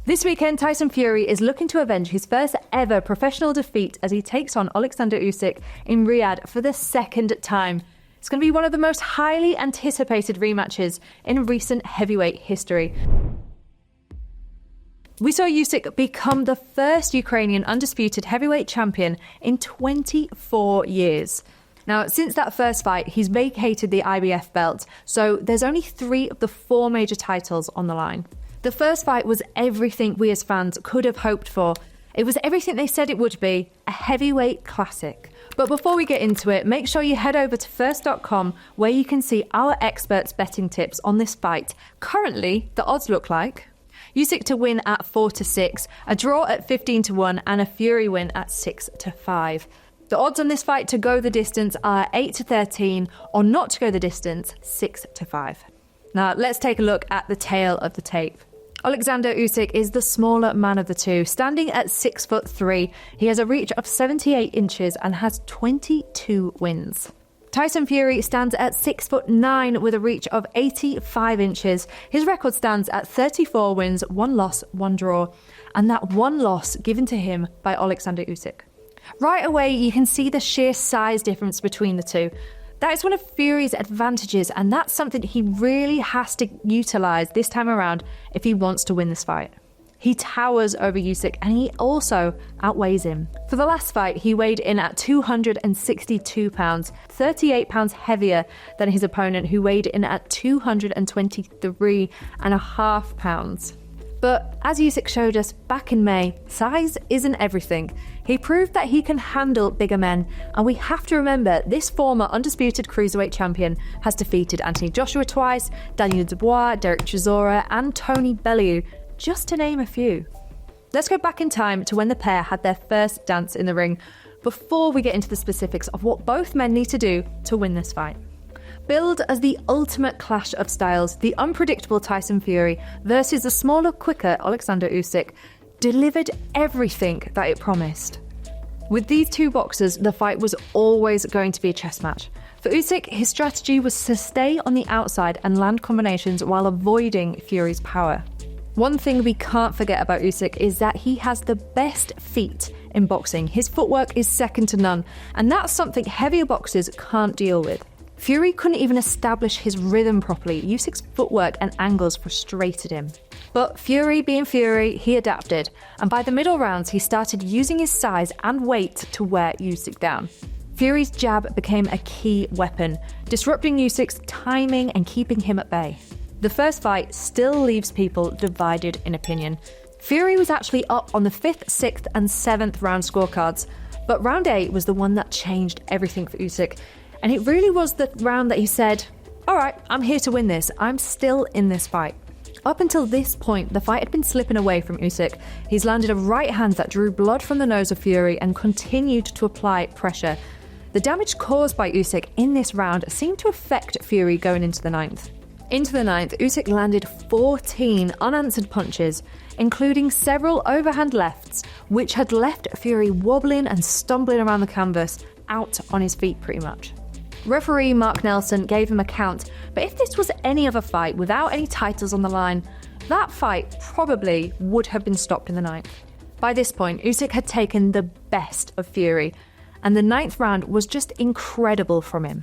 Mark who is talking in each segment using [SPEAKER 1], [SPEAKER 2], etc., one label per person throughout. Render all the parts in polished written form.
[SPEAKER 1] This weekend, Tyson Fury is looking to avenge his first ever professional defeat as he takes on Oleksandr Usyk in Riyadh for the second time. It's going to be one of the most highly anticipated rematches in recent heavyweight history. We saw Usyk become the first Ukrainian undisputed heavyweight champion in 24 years. Now, since that first fight, he's vacated the IBF belt, so there's only 3 of the 4 major titles on the line. The first fight was everything we as fans could have hoped for. It was everything they said it would be, a heavyweight classic. But before we get into it, make sure you head over to first.com where you can see our experts' betting tips on this fight. Currently, the odds look like Usyk to win at 4-6, a draw at 15-1, and a Fury win at 6-5. The odds on this fight to go the distance are 8-13, or not to go the distance, 6-5. Now, let's take a look at the tail of the tape. Oleksandr Usyk is the smaller man of the two, standing at 6'3". He has a reach of 78 inches and has 22 wins. Tyson Fury stands at 6'9" with a reach of 85 inches. His record stands at 34 wins, 1 loss, 1 draw, and that 1 loss given to him by Oleksandr Usyk. Right away, you can see the sheer size difference between the two. That is one of Fury's advantages, and that's something he really has to utilise this time around if he wants to win this fight. He towers over Usyk, and he also outweighs him. For the last fight, he weighed in at 262 pounds, 38 pounds heavier than his opponent, who weighed in at 223.5 pounds. But as Usyk showed us back in May, size isn't everything. He proved that he can handle bigger men, and we have to remember this former undisputed cruiserweight champion has defeated Anthony Joshua twice, Daniel Dubois, Derek Chisora, and Tony Bellew, just to name a few. Let's go back in time to when the pair had their first dance in the ring, before we get into the specifics of what both men need to do to win this fight. Billed as the ultimate clash of styles, the unpredictable Tyson Fury versus the smaller, quicker Oleksandr Usyk delivered everything that it promised. With these two boxers, the fight was always going to be a chess match. For Usyk, his strategy was to stay on the outside and land combinations while avoiding Fury's power. One thing we can't forget about Usyk is that he has the best feet in boxing. His footwork is second to none, and that's something heavier boxers can't deal with. Fury couldn't even establish his rhythm properly. Usyk's footwork and angles frustrated him. But Fury being Fury, he adapted, and by the middle rounds he started using his size and weight to wear Usyk down. Fury's jab became a key weapon, disrupting Usyk's timing and keeping him at bay. The first fight still leaves people divided in opinion. Fury was actually up on the 5th, 6th and 7th round scorecards, but round 8 was the one that changed everything for Usyk. And it really was the round that he said, all right, I'm here to win this. I'm still in this fight. Up until this point, the fight had been slipping away from Usyk. He's landed a right hand that drew blood from the nose of Fury and continued to apply pressure. The damage caused by Usyk in this round seemed to affect Fury going into the 9th. Into the 9th, Usyk landed 14 unanswered punches, including several overhand lefts, which had left Fury wobbling and stumbling around the canvas, out on his feet pretty much. Referee Mark Nelson gave him a count, but if this was any other fight without any titles on the line, that fight probably would have been stopped in the 9th. By this point, Usyk had taken the best of Fury, and the 9th round was just incredible from him.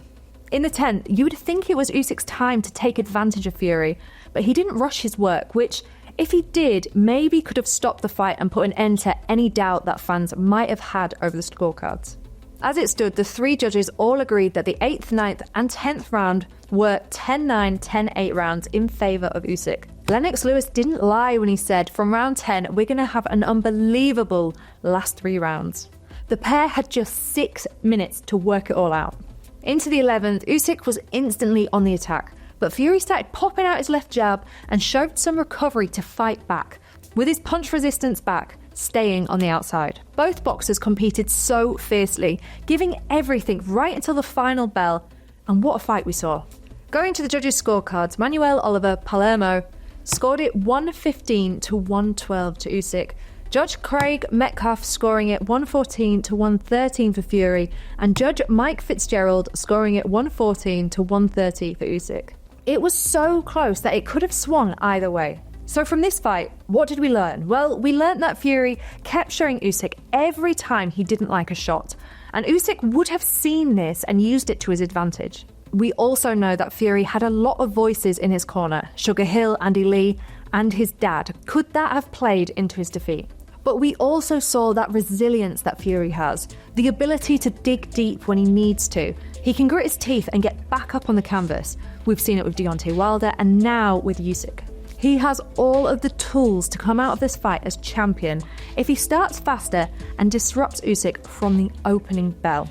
[SPEAKER 1] In the 10th, you would think it was Usyk's time to take advantage of Fury, but he didn't rush his work, which, if he did, maybe could have stopped the fight and put an end to any doubt that fans might have had over the scorecards. As it stood, the 3 judges all agreed that the 8th, 9th and 10th round were 10-9, 10-8 rounds in favour of Usyk. Lennox Lewis didn't lie when he said, from round 10, we're going to have an unbelievable last 3 rounds. The pair had just 6 minutes to work it all out. Into the 11th, Usyk was instantly on the attack, but Fury started popping out his left jab and showed some recovery to fight back, with his punch resistance back, staying on the outside. Both boxers competed so fiercely, giving everything right until the final bell, and what a fight we saw. Going to the judges' scorecards, Manuel Oliver Palermo scored it 115 to 112 to Usyk. Judge Craig Metcalf scoring it 114 to 113 for Fury, and Judge Mike Fitzgerald scoring it 114 to 130 for Usyk. It was so close that it could have swung either way. So from this fight, what did we learn? Well, we learned that Fury kept showing Usyk every time he didn't like a shot, and Usyk would have seen this and used it to his advantage. We also know that Fury had a lot of voices in his corner. Sugar Hill, Andy Lee, and his dad. Could that have played into his defeat? But we also saw that resilience that Fury has, the ability to dig deep when he needs to. He can grit his teeth and get back up on the canvas. We've seen it with Deontay Wilder and now with Usyk. He has all of the tools to come out of this fight as champion if he starts faster and disrupts Usyk from the opening bell.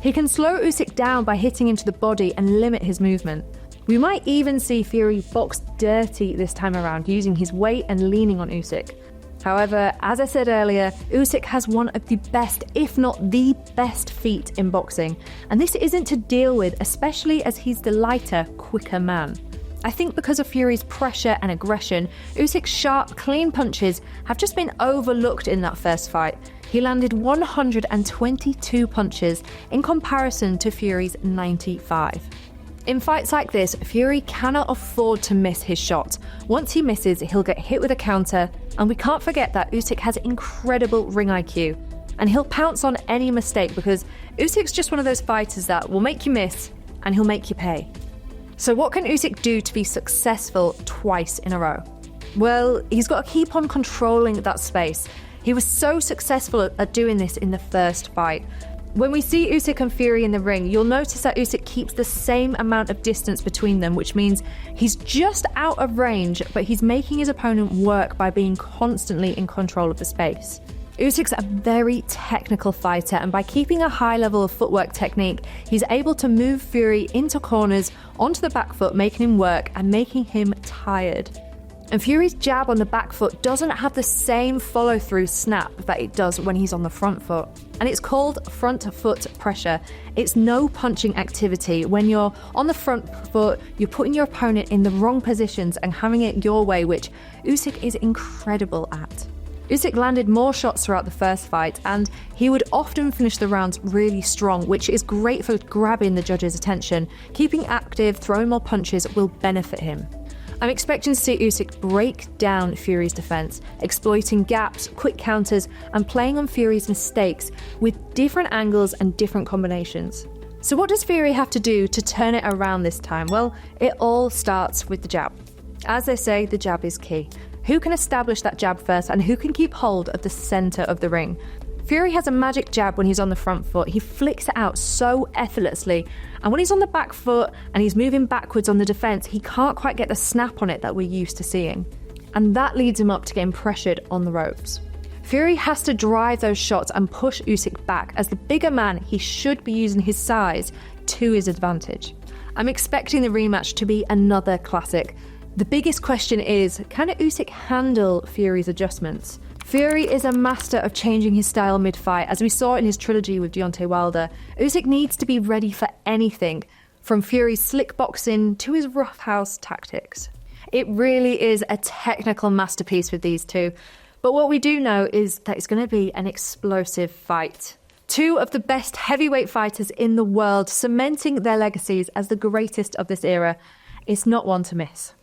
[SPEAKER 1] He can slow Usyk down by hitting into the body and limit his movement. We might even see Fury box dirty this time around, using his weight and leaning on Usyk. However, as I said earlier, Usyk has one of the best, if not the best feet in boxing, and this isn't to deal with, especially as he's the lighter, quicker man. I think because of Fury's pressure and aggression, Usyk's sharp, clean punches have just been overlooked in that first fight. He landed 122 punches in comparison to Fury's 95. In fights like this, Fury cannot afford to miss his shot. Once he misses, he'll get hit with a counter, and we can't forget that Usyk has incredible ring IQ, and he'll pounce on any mistake because Usyk's just one of those fighters that will make you miss, and he'll make you pay. So what can Usyk do to be successful twice in a row? Well, he's got to keep on controlling that space. He was so successful at doing this in the first fight. When we see Usyk and Fury in the ring, you'll notice that Usyk keeps the same amount of distance between them, which means he's just out of range, but he's making his opponent work by being constantly in control of the space. Usyk's a very technical fighter, and by keeping a high level of footwork technique, he's able to move Fury into corners, onto the back foot, making him work and making him tired. And Fury's jab on the back foot doesn't have the same follow-through snap that it does when he's on the front foot. And it's called front foot pressure. It's no punching activity. When you're on the front foot, you're putting your opponent in the wrong positions and having it your way, which Usyk is incredible at. Usyk landed more shots throughout the first fight, and he would often finish the rounds really strong, which is great for grabbing the judges' attention. Keeping active, throwing more punches will benefit him. I'm expecting to see Usyk break down Fury's defense, exploiting gaps, quick counters, and playing on Fury's mistakes with different angles and different combinations. So what does Fury have to do to turn it around this time? Well, it all starts with the jab. As they say, the jab is key. Who can establish that jab first, and who can keep hold of the center of the ring? Fury has a magic jab when he's on the front foot. He flicks it out so effortlessly. And when he's on the back foot and he's moving backwards on the defense, he can't quite get the snap on it that we're used to seeing. And that leads him up to getting pressured on the ropes. Fury has to drive those shots and push Usyk back. As the bigger man, he should be using his size to his advantage. I'm expecting the rematch to be another classic. The biggest question is, can Usyk handle Fury's adjustments? Fury is a master of changing his style mid-fight, as we saw in his trilogy with Deontay Wilder. Usyk needs to be ready for anything, from Fury's slick boxing to his roughhouse tactics. It really is a technical masterpiece with these two, but what we do know is that it's going to be an explosive fight. Two of the best heavyweight fighters in the world, cementing their legacies as the greatest of this era. It's not one to miss.